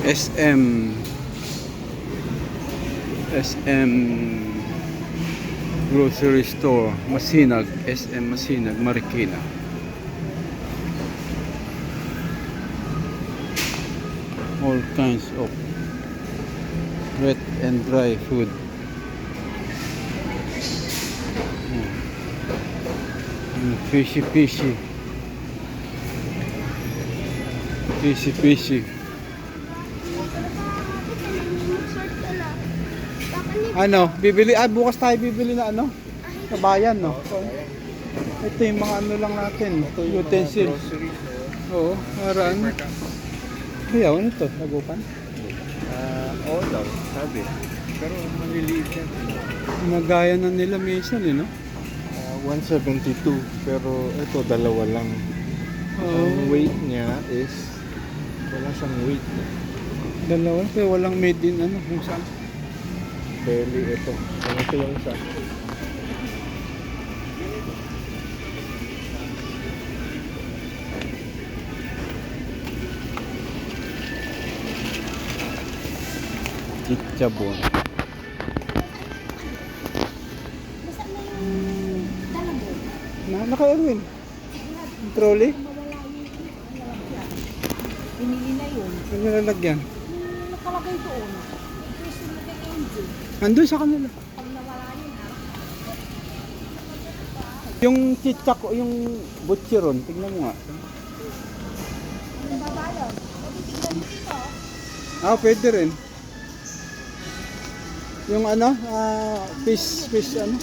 SM grocery store, Masinag, SM Masinag, Marikina. All kinds of wet and dry food. Fishy ano, bibili, bukas tayo bibili na ano, sa bayan, no? So, ito yung mga ano lang natin, utensil. Oo, maraan. Kaya, ano ito? Lagupan? Oo daw, sabi. Pero maliliit yan. Nagaya na nila minsan, no? 172, pero ito dalawa lang. Ang weight niya is wala siyang weight. Dalawa, pero walang made in ano, kung saan. Belly ito. Ito yung isa. Chichabon. Naka-Erwin. Trolley? Pinili na yun. Ano nilalagyan? Nakalagay doon. Gusto mo kay Angel. Andun sa kanila. Pag nawala yun ha. Yung chichak, yung butcheron, tignan mo nga. Ang babalog. Pwede tignan dito. Pwede rin. Yung ano, fish ano?